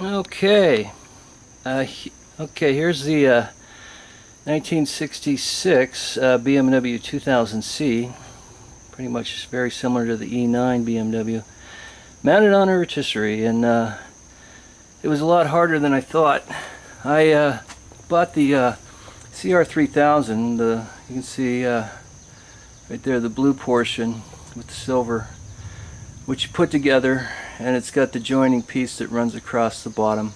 Okay, okay. Here's the 1966 BMW 2000C. Pretty much very similar to the E9 BMW. Mounted on a rotisserie, and it was a lot harder than I thought. I bought the CR3000. You can see right there the blue portion with the silver, which you put together, and it's got the joining piece that runs across the bottom.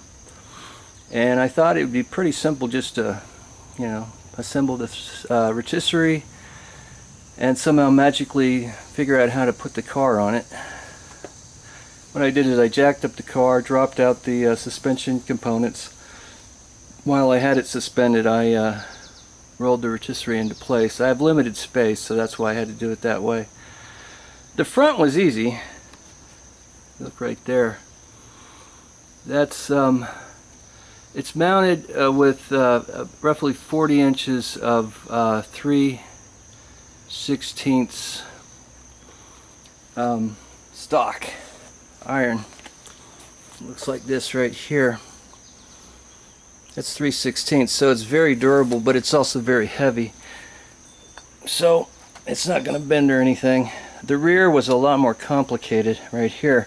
And I thought it would be pretty simple just to, assemble this rotisserie and somehow magically figure out how to put the car on it. What I did is I jacked up the car, dropped out the suspension components. While I had it suspended, I rolled the rotisserie into place. I have limited space, so that's why I had to do it that way. The front was easy. Look right there. That's it's mounted with roughly 40 inches of 3/16 stock iron. Looks like this right here. That's 3/16, so it's very durable, but it's also very heavy. So it's not going to bend or anything. The rear was a lot more complicated right here.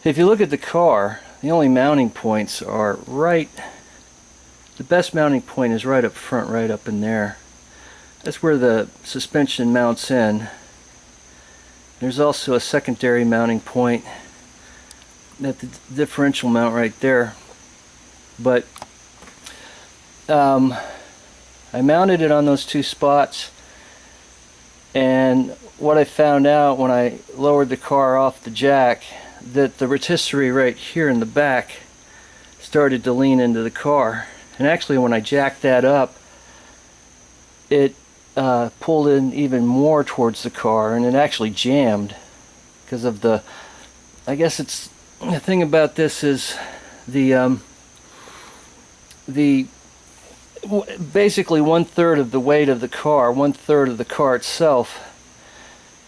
If you look at the car, the only mounting points are the best mounting point is right up front, right up in there. That's where the suspension mounts in. There's also a secondary mounting point at the differential mount right there. But I mounted it on those two spots, and what I found out when I lowered the car off the jack, that the rotisserie right here in the back started to lean into the car. And actually when I jacked that up, it pulled in even more towards the car, and it actually jammed because of the, I guess it's, the thing about this is basically 1/3 of the weight of the car, 1/3 of the car itself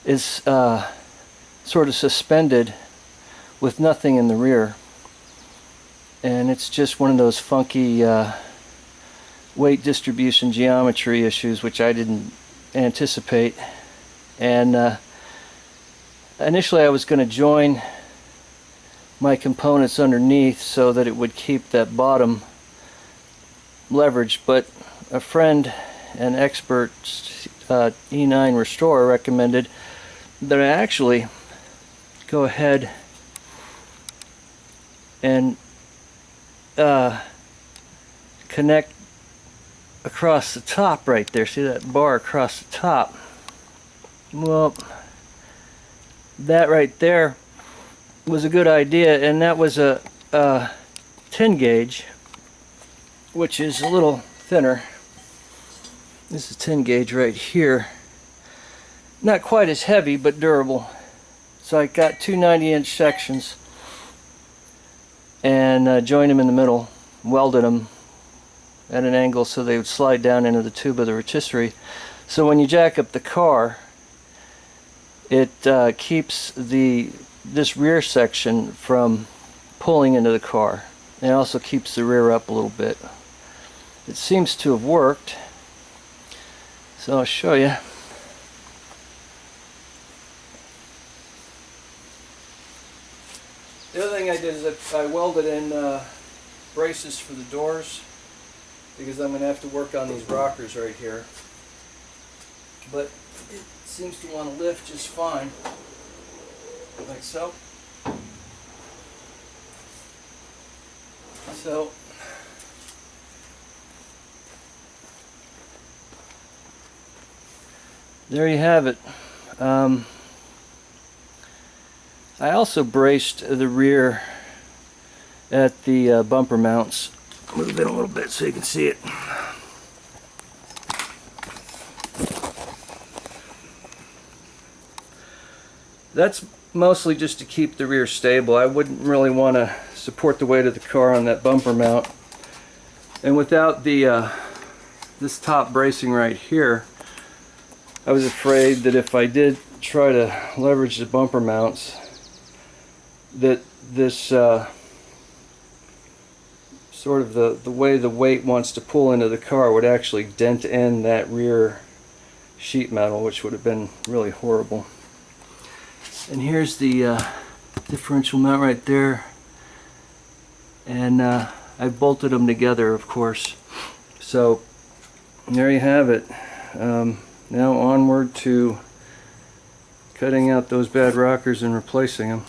is sort of suspended with nothing in the rear, and it's just one of those funky weight distribution geometry issues which I didn't anticipate. And initially I was going to join my components underneath so that it would keep that bottom leverage, but a friend, an expert E9 restorer, recommended that I actually go ahead and connect across the top right there. See that bar across the top? Well, that right there was a good idea, and that was a 10 gauge, which is a little thinner. This is 10 gauge right here. Not quite as heavy, but durable. So I got two 90-inch sections and joined them in the middle, welded them at an angle so they would slide down into the tube of the rotisserie. So when you jack up the car, it keeps this rear section from pulling into the car, and it also keeps the rear up a little bit. It seems to have worked, so I'll show you. The other thing I did is I welded in braces for the doors, because I'm going to have to work on these rockers right here. But it seems to want to lift just fine, like so. So there you have it. I also braced the rear at the bumper mounts. Move it a little bit so you can see it. That's mostly just to keep the rear stable. I wouldn't really want to support the weight of the car on that bumper mount. And without the this top bracing right here, I was afraid that if I did try to leverage the bumper mounts, that this sort of the way the weight wants to pull into the car would actually dent in that rear sheet metal, which would have been really horrible. And here's the differential mount right there, and I bolted them together, of course. So there you have it. Now onward to cutting out those bad rockers and replacing them.